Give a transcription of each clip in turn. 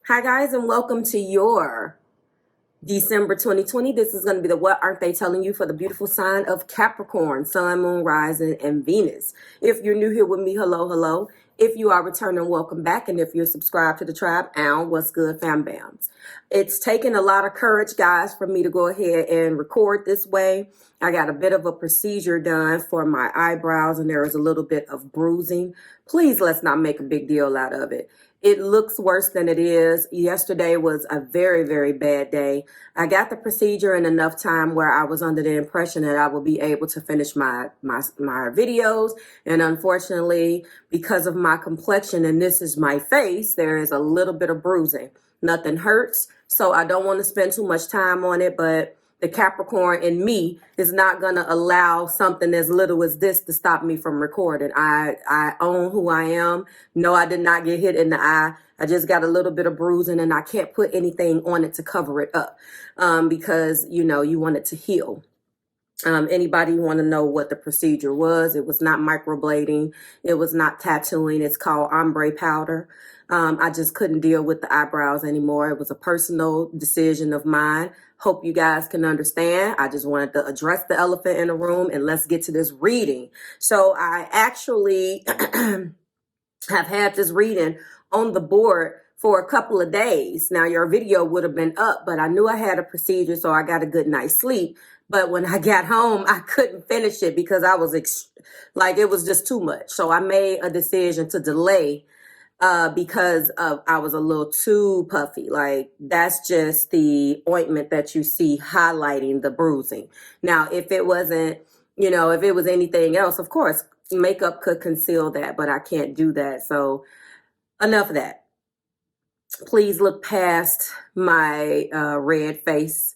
Hi guys, and welcome to your December 2020. This is going to be the What Aren't They Telling You for the beautiful sign of Capricorn, Sun, Moon, Rising, and Venus. If you're new here with me, hello, hello. If you are returning, welcome back. And if you're subscribed to the tribe, what's good, fam bams. It's taken a lot of courage, guys, for me to go ahead and record this way. I got a bit of a procedure done for my eyebrows, and there is a little bit of bruising. Please, let's not make a big deal out of it. It looks worse than it is. Yesterday was a very, very bad day. I got the procedure in enough time where I was under the impression that I would be able to finish my videos. And unfortunately, because of my complexion, and this is my face, there is a little bit of bruising. Nothing hurts, so I don't want to spend too much time on it, but the Capricorn in me is not going to allow something as little as this to stop me from recording. I own who I am. No, I did not get hit in the eye. I just got a little bit of bruising, and I can't put anything on it to cover it up because, you know, you want it to heal. Anybody want to know what the procedure was? It was not microblading. It was not tattooing. It's called ombre powder. I just couldn't deal with the eyebrows anymore. It was a personal decision of mine. Hope you guys can understand. I just wanted to address the elephant in the room, and let's get to this reading. So I actually have had this reading on the board for a couple of days. Now, your video would have been up, but I knew I had a procedure, so I got a good night's sleep. But when I got home, I couldn't finish it because I was it was just too much. So I made a decision to delay because I was a little too puffy. Like, that's just the ointment that you see highlighting the bruising. Now, if it wasn't, if it was anything else, of course, makeup could conceal that, but I can't do that. So enough of that. Please look past my red face.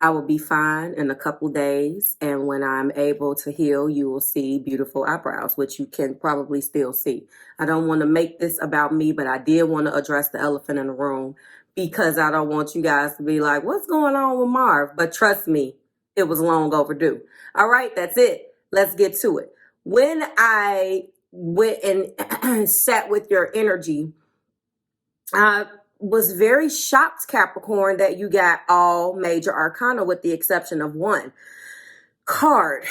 I will be fine in a couple days. And when I'm able to heal, you will see beautiful eyebrows, which you can probably still see. I don't want to make this about me, but I did want to address the elephant in the room because I don't want you guys to be like, what's going on with Marv? But trust me, it was long overdue. All right, that's it. Let's get to it. When I went and sat with your energy, I was very shocked, Capricorn, that you got all major arcana with the exception of one card.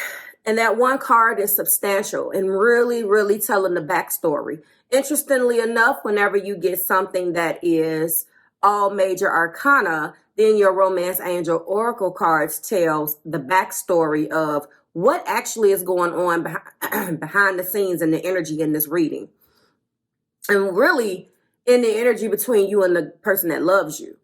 And that one card is substantial and really, really telling the backstory. Interestingly enough, whenever you get something that is all major arcana, then your romance angel oracle cards tells the backstory of what actually is going on behind the scenes and the energy in this reading. And really, in the energy between you and the person that loves you.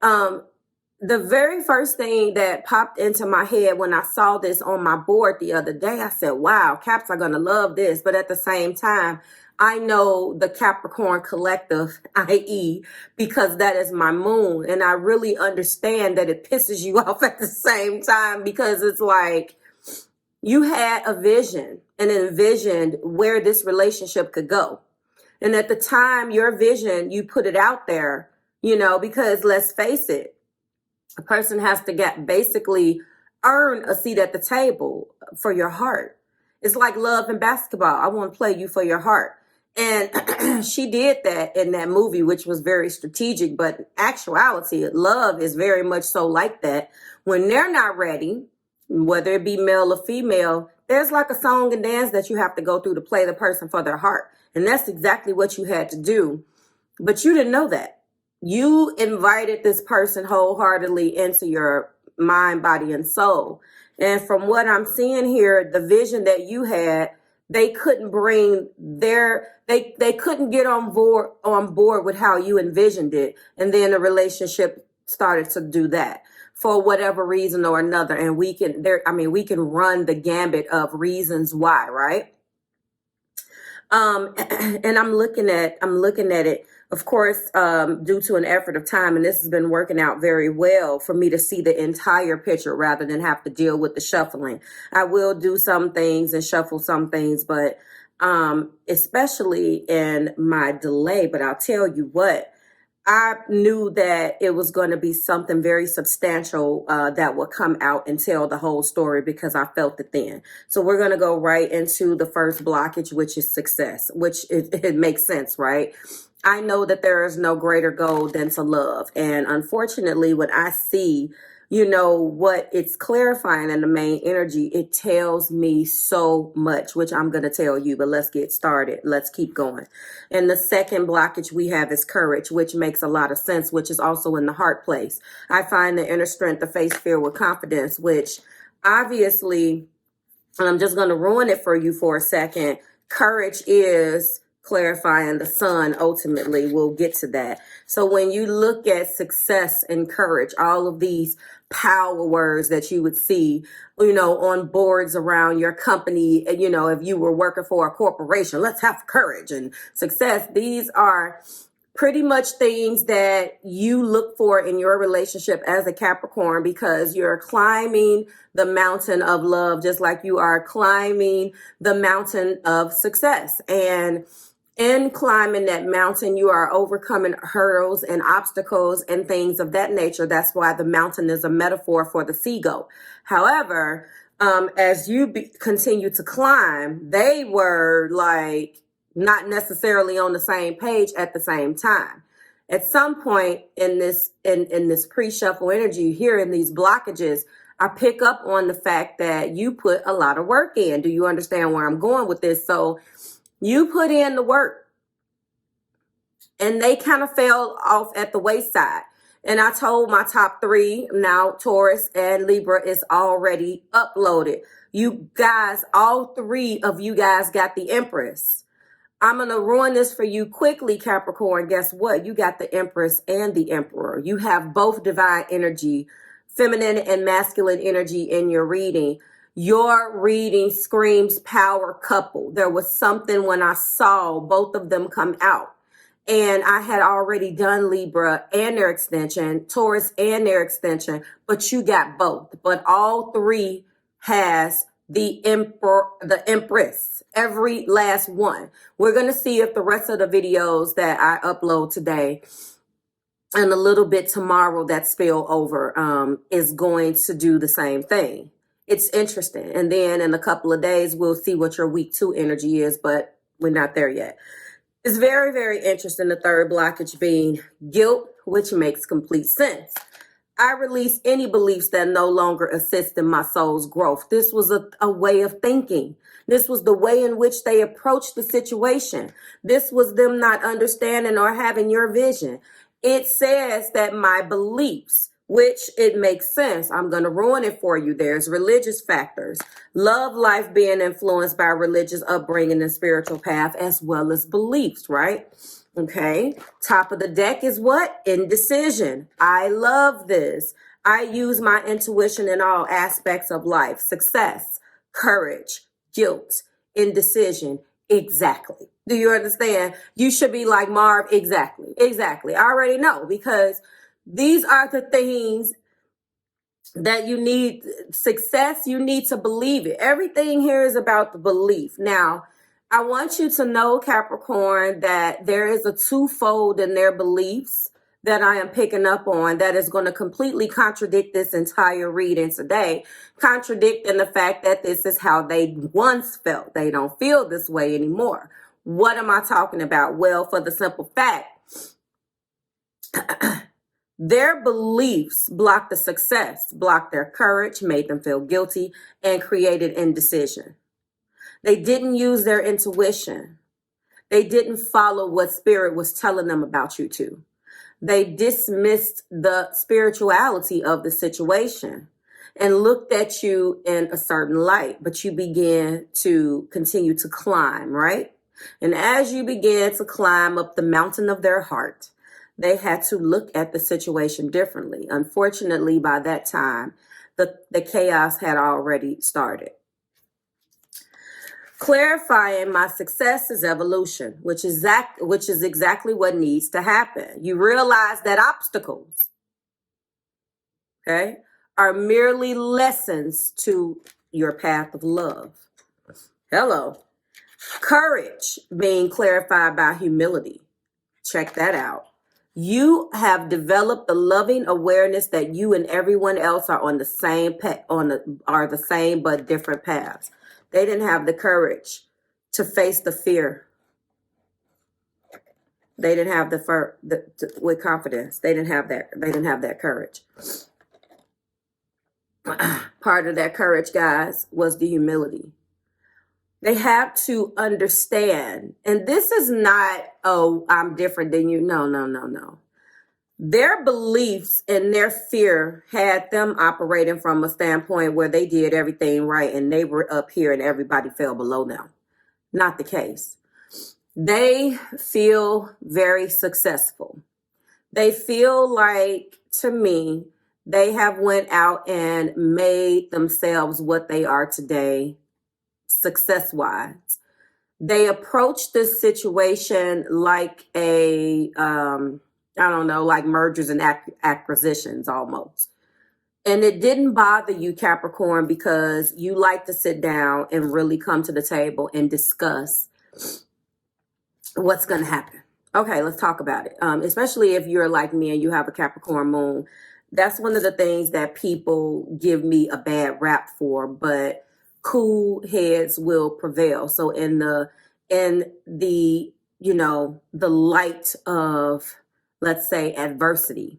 The very first thing that popped into my head when I saw this on my board the other day, I said, wow, Caps are going to love this. But at the same time, I know the Capricorn collective, i.e., because that is my moon. And I really understand that it pisses you off at the same time because it's like you had a vision and envisioned where this relationship could go. And at the time, your vision, you put it out there, because let's face it, a person has to basically earn a seat at the table for your heart. It's like love and basketball. I want to play you for your heart. And she did that in that movie, which was very strategic. But in actuality, love is very much so like that. When they're not ready, whether it be male or female, there's like a song and dance that you have to go through to play the person for their heart. And that's exactly what you had to do. But you didn't know that. You invited this person wholeheartedly into your mind, body, and soul. And from what I'm seeing here, the vision that you had, they couldn't bring they couldn't get on board with how you envisioned it. And then the relationship started to do that for whatever reason or another. And we can run the gambit of reasons why, right? And I'm looking at it, of course, due to an effort of time, and this has been working out very well for me to see the entire picture rather than have to deal with the shuffling. I will do some things and shuffle some things, but especially in my delay. But I'll tell you what, I knew that it was going to be something very substantial that would come out and tell the whole story because I felt it then. So we're going to go right into the first blockage, which is success, which it makes sense, right? I know that there is no greater goal than to love. And unfortunately, when I see, you know, what it's clarifying in the main energy, it tells me so much, which I'm going to tell you, but let's get started. Let's keep going. And the second blockage we have is courage, which makes a lot of sense, which is also in the heart place. I find the inner strength to face fear with confidence, which obviously, and I'm just going to ruin it for you for a second. Courage is clarifying the sun. Ultimately, we'll get to that. So when you look at success and courage, all of these power words that you would see, you know, on boards around your company, you know, if you were working for a corporation, let's have courage and success. These are pretty much things that you look for in your relationship as a Capricorn, because you're climbing the mountain of love just like you are climbing the mountain of success. And in climbing that mountain, you are overcoming hurdles and obstacles and things of that nature. That's why the mountain is a metaphor for the seagull. However, as you continue to climb, they were like not necessarily on the same page at the same time. At some point in this pre-shuffle energy here in these blockages, I pick up on the fact that you put a lot of work in. Do you understand where I'm going with this? So you put in the work and they kind of fell off at the wayside. And I told my top three, now Taurus and Libra, is already uploaded. You guys, all three of you guys got the Empress. I'm going to ruin this for you quickly, Capricorn. Guess what? You got the Empress and the Emperor. You have both divine energy, feminine and masculine energy in your reading. Your reading screams power couple. There was something when I saw both of them come out. And I had already done Libra and their extension, Taurus and their extension, but you got both. But all three has the Emperor, the Empress, every last one. We're going to see if the rest of the videos that I upload today and a little bit tomorrow that spill over is going to do the same thing. It's interesting. And then in a couple of days, we'll see what your week 2 energy is, but we're not there yet. It's very, very interesting. The third blockage being guilt, which makes complete sense. I release any beliefs that no longer assist in my soul's growth. This was a way of thinking. This was the way in which they approached the situation. This was them not understanding or having your vision. It says that my beliefs, which it makes sense. I'm going to ruin it for you. There's religious factors. Love life being influenced by religious upbringing and spiritual path, as well as beliefs, right? Okay. Top of the deck is what? Indecision. I love this. I use my intuition in all aspects of life. Success, courage, guilt, indecision. Exactly. Do you understand? You should be like Marv. Exactly. Exactly. I already know, because these are the things that you need. Success, you need to believe it. Everything here is about the belief. Now, I want you to know, Capricorn, that there is a twofold in their beliefs that I am picking up on that is going to completely contradict this entire reading today, contradicting the fact that this is how they once felt. They don't feel this way anymore. What am I talking about? Well, for the simple fact, their beliefs blocked the success, blocked their courage, made them feel guilty, and created indecision. They didn't use their intuition. They didn't follow what spirit was telling them about you to. They dismissed the spirituality of the situation and looked at you in a certain light, but you began to continue to climb, right? And as you began to climb up the mountain of their heart, they had to look at the situation differently. Unfortunately, by that time, the chaos had already started. Clarifying my success is evolution, which is exactly what needs to happen. You realize that obstacles, okay, are merely lessons to your path of love. Hello. Courage being clarified by humility. Check that out. You have developed the loving awareness that you and everyone else are on the same are the same but different paths. They didn't have the courage to face the fear. They didn't have with confidence. They didn't have that. They didn't have that courage. Part of that courage, guys, was the humility. They have to understand, and this is not, oh, I'm different than you. No, no, no, no. Their beliefs and their fear had them operating from a standpoint where they did everything right and they were up here and everybody fell below them. Not the case. They feel very successful. They feel like, to me, they have went out and made themselves what they are today, success-wise. They approach this situation like I don't know, like mergers and acquisitions almost. And it didn't bother you, Capricorn, because you like to sit down and really come to the table and discuss what's going to happen. Okay, let's talk about it. Especially if you're like me and you have a Capricorn moon. That's one of the things that people give me a bad rap for, but cool heads will prevail. So in the you know, the light of, let's say, adversity,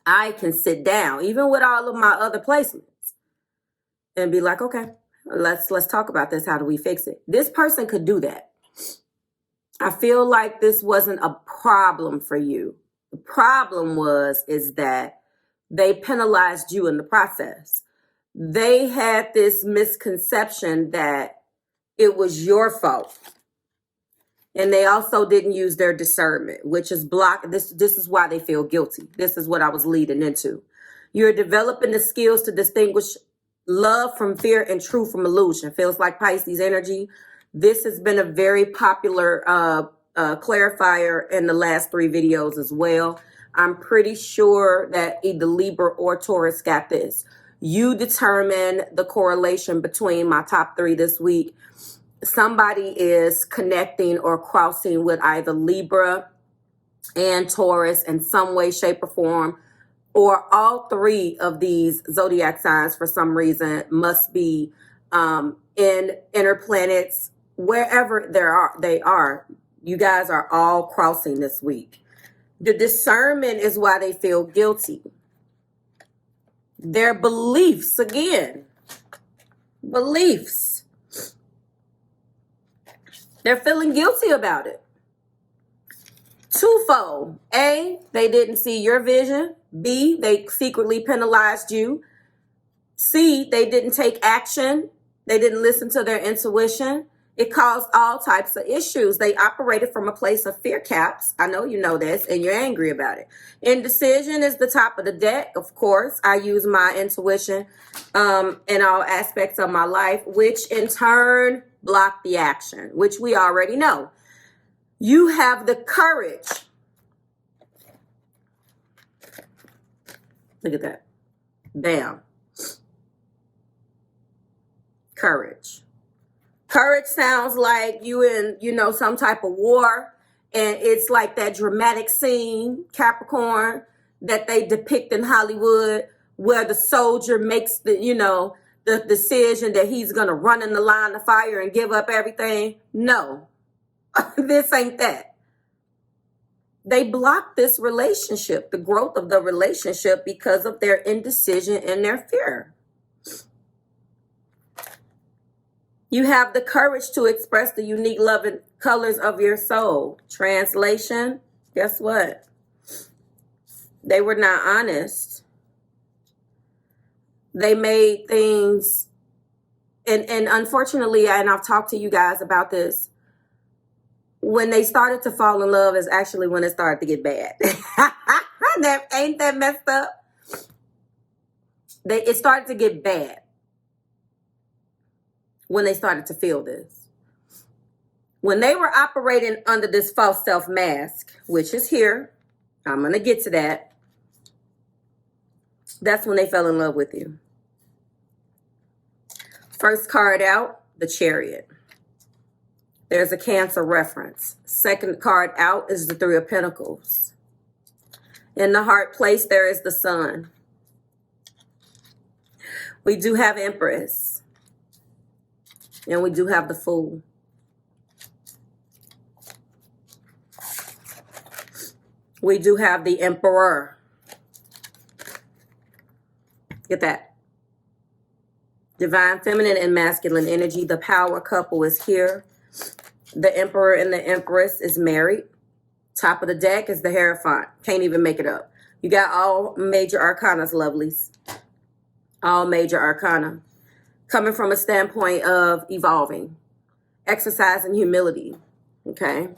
I can sit down, even with all of my other placements, and be like, okay, let's talk about this. How do we fix it? This person could do that. I feel like this wasn't a problem for you. The problem is that they penalized you in the process. They had this misconception that it was your fault. And they also didn't use their discernment, which is blocked. This is why they feel guilty. This is what I was leading into. You're developing the skills to distinguish love from fear and truth from illusion. Feels like Pisces energy. This has been a very popular clarifier in the last 3 videos as well. I'm pretty sure that either Libra or Taurus got this. You determine the correlation between my top 3 this week. Somebody is connecting or crossing with either Libra and Taurus in some way, shape, or form, or all 3 of these zodiac signs for some reason must be in inner planets, wherever they are. You guys are all crossing this week. The discernment is why they feel guilty. Their beliefs, again, beliefs. They're feeling guilty about it. Twofold. A, they didn't see your vision. B, they secretly penalized you. C, they didn't take action. They didn't listen to their intuition. It caused all types of issues. They operated from a place of fear, Caps. I know you know this, and you're angry about it. Indecision is the top of the deck. Of course, I use my intuition in all aspects of my life, which in turn block the action, which we already know. You have the courage. Look at that. Bam. Courage. Courage sounds like you in, you know, some type of war, and it's like that dramatic scene, Capricorn, that they depict in Hollywood, where the soldier makes the, you know, the decision that he's going to run in the line of fire and give up everything. No, this ain't that. They block this relationship, the growth of the relationship, because of their indecision and their fear. You have the courage to express the unique love and colors of your soul. Translation, guess what? They were not honest. They made things, and unfortunately, and I've talked to you guys about this, when they started to fall in love is actually when it started to get bad. Ain't that messed up? It started to get bad when they started to feel this. When they were operating under this false self mask, which is here, I'm going to get to that. That's when they fell in love with you. First card out, the Chariot. There's a Cancer reference. Second card out is the 3 of Pentacles. In the heart place, there is the Sun. We do have Empress. And we do have the Fool. We do have the Emperor. Get that. Divine feminine and masculine energy. The power couple is here. The Emperor and the Empress is married. Top of the deck is the Hierophant. Can't even make it up. You got all major arcanas, lovelies. All major arcana. Coming from a standpoint of evolving. Exercising humility. Okay.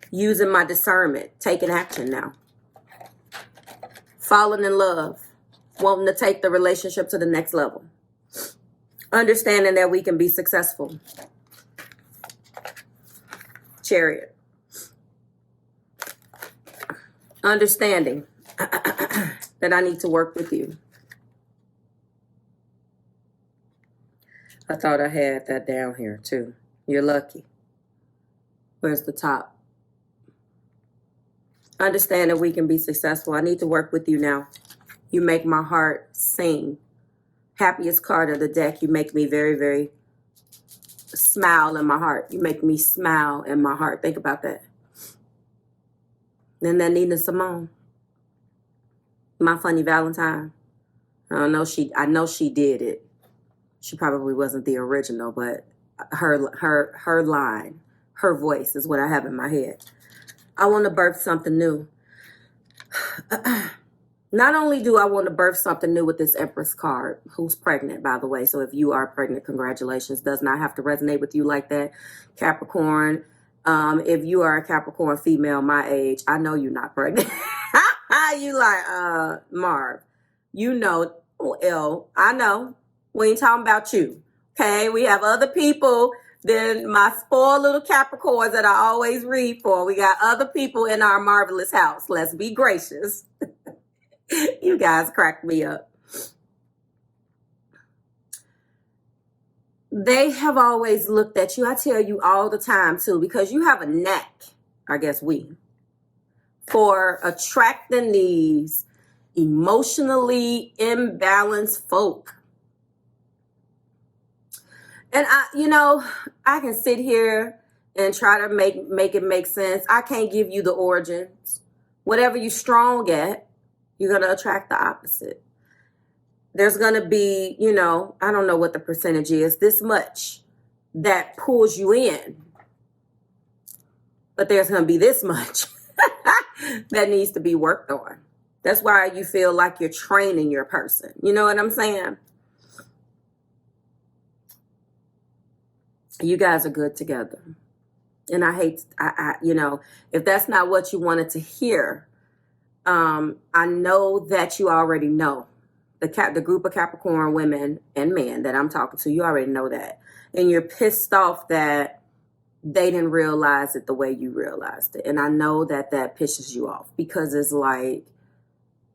Using my discernment. Taking action now. Falling in love. Wanting to take the relationship to the next level. Understanding that we can be successful. Chariot. Understanding that I need to work with you. I thought I had that down here too. You're lucky. Where's the top? Understand that we can be successful. I need to work with you now. You make my heart sing. Happiest card of the deck. You make me very, very smile in my heart. You make me smile in my heart. Think about that. Then that Nina Simone. My Funny Valentine. I know she did it. She probably wasn't the original, but her line, her voice is what I have in my head. I want to birth something new. Not only do I want to birth something new with this Empress card, who's pregnant, by the way. So if you are pregnant, congratulations. Does not have to resonate with you like that. Capricorn, if you are a Capricorn female my age, I know you're not pregnant. You like, Marv, you know, I know. We ain't talking about you. Okay, we have other people than my spoiled little Capricorns that I always read for. We got other people in our marvelous house. Let's be gracious. You guys cracked me up. They have always looked at you. I tell you all the time too, because you have a knack, I guess for attracting these emotionally imbalanced folk. And I can sit here and try to make it make sense. I can't give you the origins. Whatever you're strong at, you're going to attract the opposite. There's going to be, I don't know what the percentage is, this much that pulls you in. But there's going to be this much that needs to be worked on. That's why you feel like you're training your person. You know what I'm saying? You guys are good together. And I hate, if that's not what you wanted to hear, I know that you already know. The group of Capricorn women and men that I'm talking to, you already know that. And you're pissed off that they didn't realize it the way you realized it. And I know that pisses you off because it's like,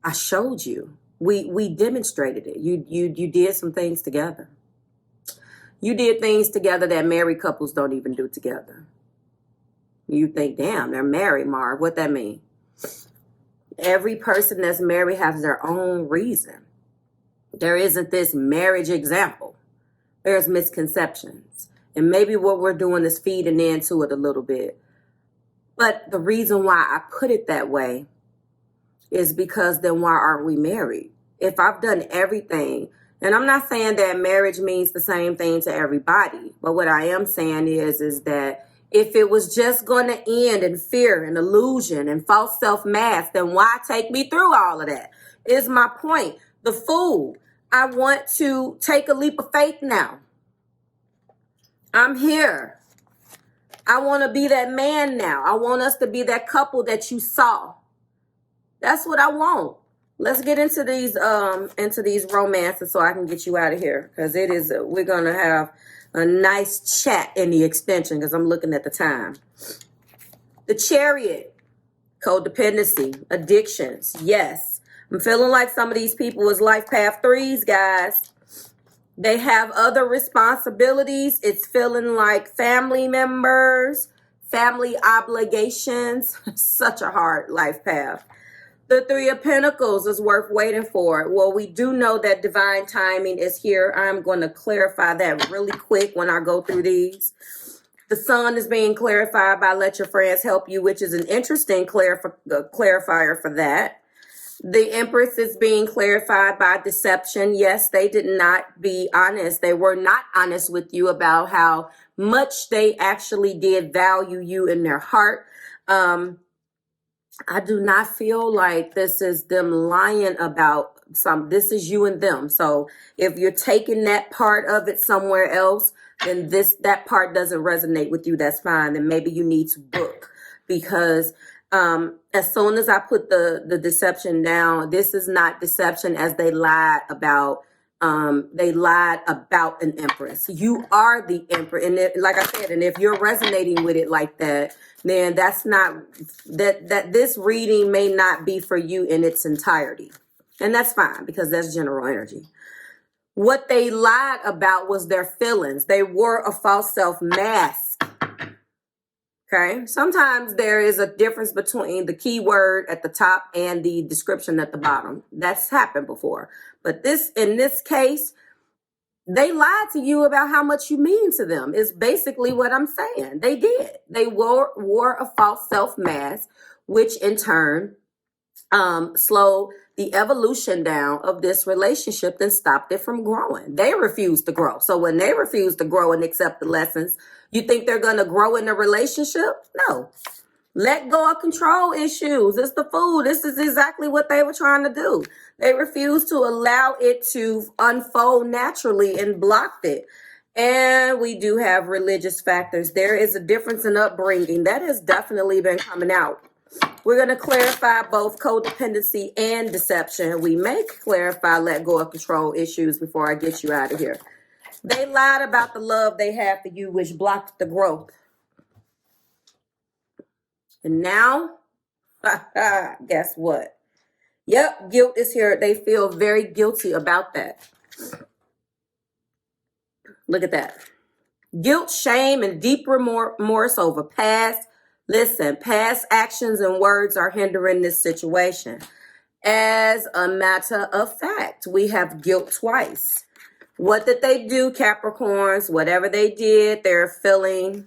I showed you. We demonstrated it. You did some things together. You did things together that married couples don't even do together. You think, damn, they're married, Marv. What that mean? Every person that's married has their own reason. There isn't this marriage example. There's misconceptions. And maybe what we're doing is feeding into it a little bit. But the reason why I put it that way is because then why aren't we married? If I've done everything, and I'm not saying that marriage means the same thing to everybody, but what I am saying is that if it was just going to end in fear and illusion and false self-mask, then why take me through all of that? Is my point. The fool. I want to take a leap of faith now. I'm here. I want to be that man now. I want us to be that couple that you saw. That's what I want. Let's get into these romances so I can get you out of here. Because we're going to have a nice chat in the extension because I'm looking at the time. The Chariot. Codependency. Addictions. Yes. I'm feeling like some of these people is life path 3s, guys. They have other responsibilities. It's feeling like family members, family obligations. Such a hard life path. The 3 of Pentacles is worth waiting for. Well, we do know that divine timing is here. I'm going to clarify that really quick when I go through these. The sun is being clarified by let your friends help you, which is an interesting clarifier for that. The Empress is being clarified by deception. Yes, they did not be honest. They were not honest with you about how much they actually did value you in their heart. I do not feel like this is them lying about this is you and them. So if you're taking that part of it somewhere else, then that part doesn't resonate with you, that's fine. Then maybe you need to book, because as soon as I put the deception down, this is not deception as they lied about an Empress. You are the Emperor. And like I said, and if you're resonating with it like that, then that's not that this reading may not be for you in its entirety. And that's fine, because that's general energy. What they lied about was their feelings. They wore a false self mask. Okay. Sometimes there is a difference between the keyword at the top and the description at the bottom. That's happened before. But in this case, they lied to you about how much you mean to them, is basically what I'm saying. They did. They wore a false self mask, which in turn slowed the evolution down of this relationship and stopped it from growing. They refused to grow. So when they refuse to grow and accept the lessons, you think they're going to grow in a relationship? No. Let go of control issues. It's the fool. This is exactly what they were trying to do. They refused to allow it to unfold naturally and blocked it. And we do have religious factors. There is a difference in upbringing. That has definitely been coming out. We're going to clarify both codependency and deception. We may clarify let go of control issues before I get you out of here. They lied about the love they have for you, which blocked the growth. And now, guess what? Yep, guilt is here. They feel very guilty about that. Look at that. Guilt, shame, and deep remorse over past. Listen, past actions and words are hindering this situation. As a matter of fact, we have guilt twice. What did they do, Capricorns? Whatever they did, they're feeling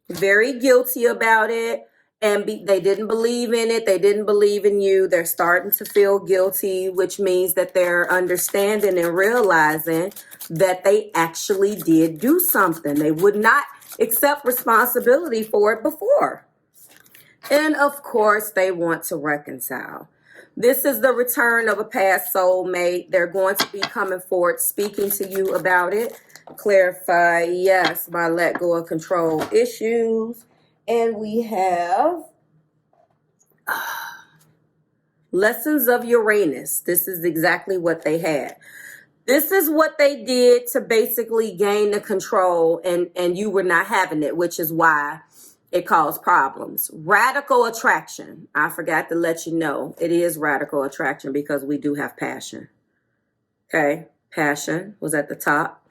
very guilty about it. And they didn't believe in it. They didn't believe in you. They're starting to feel guilty, which means that they're understanding and realizing that they actually did do something. They would not accept responsibility for it before. And of course, they want to reconcile. This is the return of a past soulmate. They're going to be coming forward, speaking to you about it. Clarify, yes, by let go of control issues. And we have lessons of Uranus. This is exactly what they had. This is what they did to basically gain the control, and you were not having it, which is why it caused problems. Radical attraction. I forgot to let you know. It is radical attraction because we do have passion. Okay. Passion was at the top.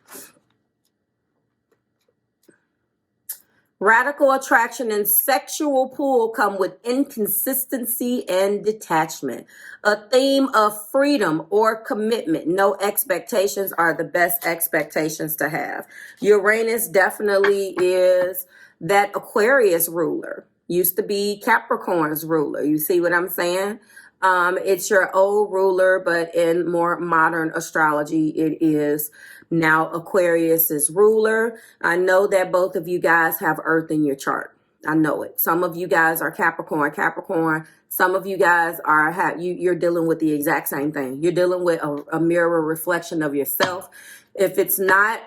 Radical attraction and sexual pull come with inconsistency and detachment. A theme of freedom or commitment. No expectations are the best expectations to have. Uranus definitely is that Aquarius ruler. Used to be Capricorn's ruler. You see what I'm saying? It's your old ruler, but in more modern astrology, it is now Aquarius's ruler. I know that both of you guys have Earth in your chart. I know it. Some of you guys are Capricorn. Some of you guys are you're dealing with the exact same thing. You're dealing with a mirror reflection of yourself. If it's not,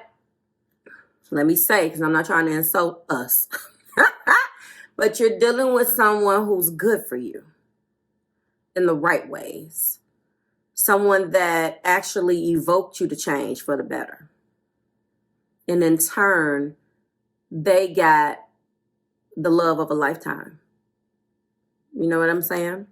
let me say, because I'm not trying to insult us, but you're dealing with someone who's good for you in the right ways. Someone that actually evoked you to change for the better. And in turn, they got the love of a lifetime. You know what I'm saying?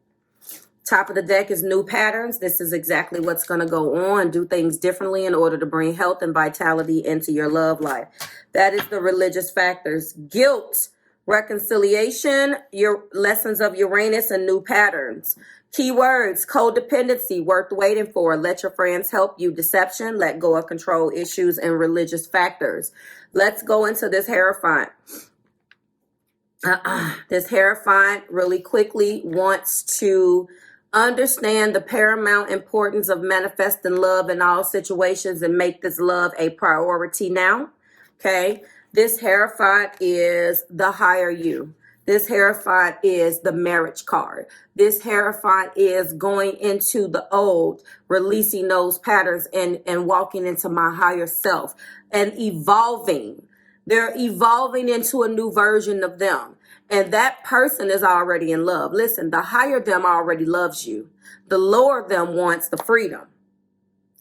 Top of the deck is new patterns. This is exactly what's going to go on. Do things differently in order to bring health and vitality into your love life. That is the religious factors. Guilt, reconciliation, your lessons of Uranus, and new patterns. Keywords, codependency, worth waiting for. Let your friends help you. Deception, let go of control issues, and religious factors. Let's go into this Hierophant. This Hierophant really quickly wants to understand the paramount importance of manifesting love in all situations and make this love a priority now. Okay. This Hierophant is the higher you. This Hierophant is the marriage card. This Hierophant is going into the old, releasing those patterns and walking into my higher self and evolving. They're evolving into a new version of them. And that person is already in love. Listen, the higher them already loves you. The lower them wants the freedom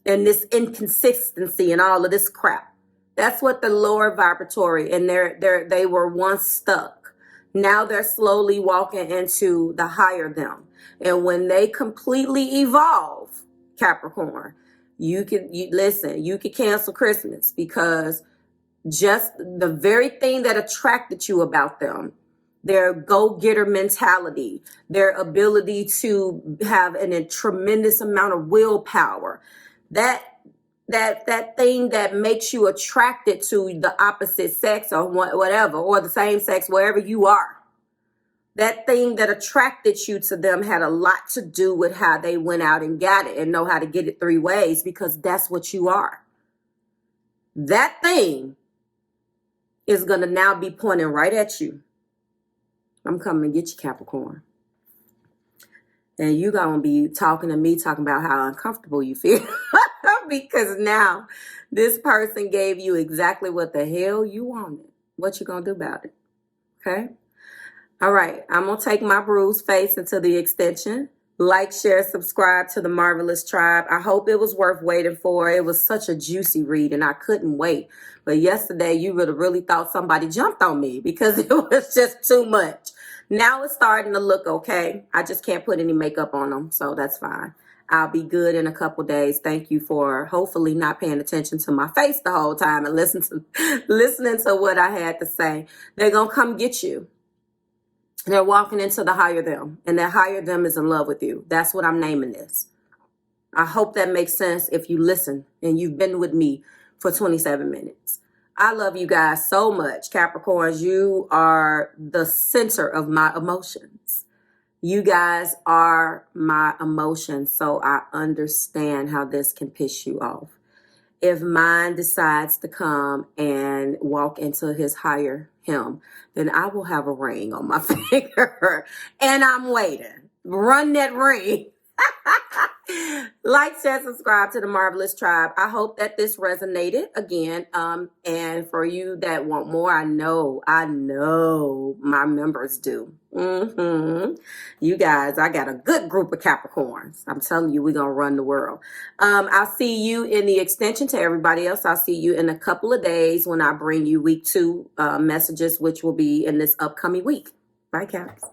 and this inconsistency and all of this crap. That's what the lower vibratory, and they were once stuck. Now they're slowly walking into the higher them. And when they completely evolve, Capricorn, you could cancel Christmas, because just the very thing that attracted you about them, their go-getter mentality, their ability to have a tremendous amount of willpower, that thing that makes you attracted to the opposite sex or whatever, or the same sex, wherever you are. That thing that attracted you to them had a lot to do with how they went out and got it and know how to get it 3 ways, because that's what you are. That thing is going to now be pointing right at you. I'm coming to get you, Capricorn. And you going to be talking to me, talking about how uncomfortable you feel. Because now this person gave you exactly what the hell you wanted. What you going to do about it? Okay? All right. I'm going to take my bruised face into the extension. Like, share, subscribe to the Marvelous Tribe. I hope it was worth waiting for. It was such a juicy read and I couldn't wait. But yesterday you would have really thought somebody jumped on me because it was just too much. Now it's starting to look okay. I just can't put any makeup on them, so that's fine. I'll be good in a couple days. Thank you for hopefully not paying attention to my face the whole time and listening to what I had to say. They're going to come get you. They're walking into the higher them, and that higher them is in love with you. That's what I'm naming this. I hope that makes sense if you listen and you've been with me for 27 minutes. I love you guys so much. Capricorns, you are the center of my emotions. You guys are my emotions, so I understand how this can piss you off. If mine decides to come and walk into his higher him, then I will have a ring on my finger. And I'm waiting. Run that ring. Like, share, subscribe to the Marvelous Tribe. I hope that this resonated again. And for you that want more, I know my members do. You guys, I got a good group of Capricorns. I'm telling you, we're going to run the world. I'll see you in the extension. To everybody else, I'll see you in a couple of days when I bring you week 2 messages, which will be in this upcoming week. Bye, Caps.